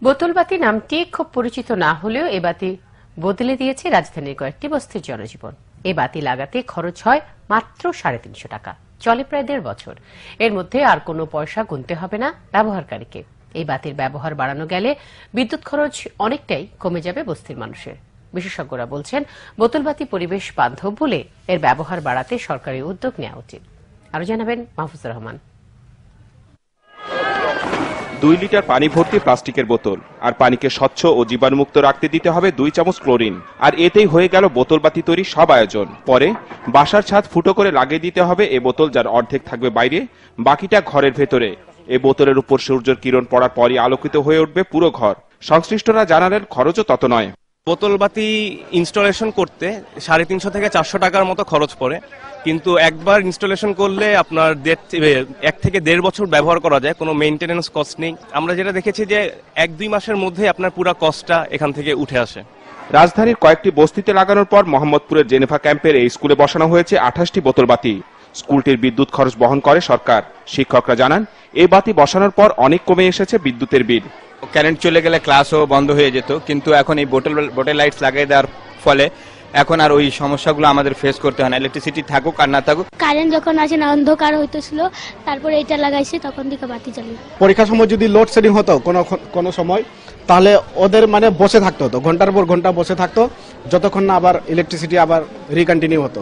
বোতলবাতি নামটি খুব পরিচিত না হলেও এ বাতি বদলে দিয়েছে রাজধানীর কয়েকটি বস্তির জনজীবন। এ বাতি লাগাতে খরচ হয় মাত্র ৩৫০ টাকা, চলে প্রায় ১.৫ বছর। এর মধ্যে আর কোনো পয়সা গুনতে হবে না ব্যবহারকারীকে। এই বাতির ব্যবহার বাড়ানো গেলে বিদ্যুৎ খরচ অনেকটাই কমে যাবে বস্তির মানুষের। বিশেষজ্ঞরা বলছেন, বোতলবাতি পরিবেশ বান্ধব বলে এর ব্যবহার বাড়াতে সরকারি উদ্যোগ নেওয়া উচিত। আরো জানাবেন মাহফুজুর রহমান। ২ লিটার পানি ভর্তি প্লাস্টিকের বোতল, আর পানিকে স্বচ্ছ ও জীবাণুমুক্ত রাখতে দিতে হবে ২ চামচ ক্লোরিন। আর এতেই হয়ে গেল বোতলবাতি তৈরি সব আয়োজন। পরে বাসার ছাদ ফুটো করে লাগিয়ে দিতে হবে এ বোতল, যার অর্ধেক থাকবে বাইরে, বাকিটা ঘরের ভেতরে। এ বোতলের উপর সূর্যের কিরণ পড়ার পরই আলোকিত হয়ে উঠবে পুরো ঘর। সংশ্লিষ্টরা জানালেন, খরচও তত নয়। বোতলবাতি ইনস্টলেশন করতে ৩৫০ থেকে ৪০০ টাকার মতো খরচ পড়ে, কিন্তু একবার ইনস্টলেশন করলে আপনার ১ থেকে ১.৫ বছর ব্যবহার করা যায়, কোনো মেইনটেনেন্স কস্ট নেই। আমরা যেটা দেখেছি যে ১-২ মাসের মধ্যে আপনার পুরো কস্টটা এখান থেকে উঠে আসে। রাজধানীর কয়েকটি বস্তিতে লাগানোর পর মোহাম্মদপুরের জেনেভা ক্যাম্পের এই স্কুলে বসানো হয়েছে ২৮টি বোতলবাতি। স্কুলটির বিদ্যুৎ খরচ বহন করে সরকার। শিক্ষকরা জানান, এই বাতি বসানোর পর অনেক কমে এসেছে বিদ্যুতের বিল। কারেন্ট চলে গেলে ক্লাসও বন্ধ হয়ে যেত, কিন্তু এখন এই বোটেল লাইটস লাগিয়ে দেওয়ার ফলে এখন আর ওই সমস্যাগুলো আমাদের ফেস করতে হয় না। ইলেকট্রিসিটি থাকুক আর না থাকুক, কারেন্ট যখন আসে না অন্ধকার হইতেছিল, তারপরে এটা লাগাইছে, তখন থেকে বাতি জ্বালে। পরীক্ষার সময় যদি লোডশেডিং হতো কোনো সময়, তাহলে ওদের বসে থাকতে হতো, ঘন্টার পর ঘন্টা বসে থাকতো, যতক্ষণ না আবার ইলেকট্রিসিটি আবার রিকন্টিনিউ হতো।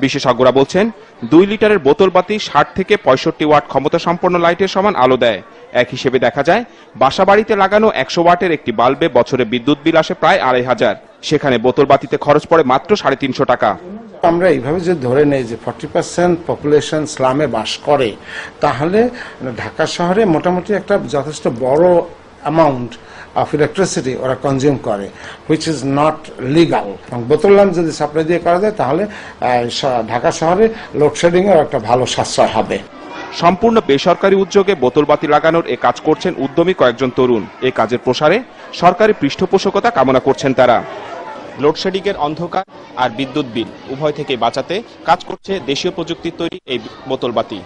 বিশেষজ্ঞরা বলছেন, ২ লিটারের বোতল বাতি ৬০ থেকে ৬৫ ওয়াট ক্ষমতা সম্পন্ন লাইটের সমান আলো দেয়। এক হিসেবে দেখা যায়, বাসা বাড়িতে লাগানো ১০০ ওয়াটের একটি বাল্বে বছরে বিদ্যুৎ বিল আসে প্রায় ২৫০০। সেখানে বোতল বাতিতে খরচ পড়ে মাত্র ৩৫০ টাকা। আমরা এইভাবে যদি ধরে নেই যে 40% পপুলেশন স্লামে বাস করে, তাহলে ঢাকা শহরে মোটামুটি একটা যথেষ্ট বড় অ্যামাউন্ট অফ ইলেকট্রিসিটি ওরা কনজিউম করে, হুইচ ইজ নট লিগাল। বোতল ল্যাম্প যদি সাপ্লাই দিয়ে করা যায়, তাহলে ঢাকা শহরে লোডশেডিং এর একটা ভালো সাশ্রয় হবে। সম্পূর্ণ বেসরকারি উদ্যোগে বোতলবাতি লাগানোর এ কাজ করছেন উদ্যমী কয়েকজন তরুণ। এ কাজের প্রসারে সরকারি পৃষ্ঠপোষকতা কামনা করছেন তারা। লোডশেডিংয়ের অন্ধকার আর বিদ্যুৎ বিল উভয় থেকে বাঁচাতে কাজ করছে দেশীয় প্রযুক্তির তৈরি এই বোতলবাতি।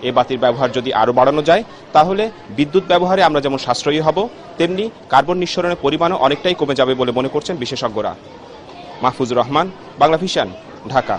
এ বাতির ব্যবহার যদি আরো বাড়ানো যায়, তাহলে বিদ্যুৎ ব্যবহারে আমরা যেমন সাশ্রয়ী হব, তেমনি কার্বন নিঃসরণের পরিমাণও অনেকটাই কমে যাবে বলে মনে করছেন বিশেষজ্ঞরা। মাহফুজুর রহমান, বাংলা ভিশন, ঢাকা।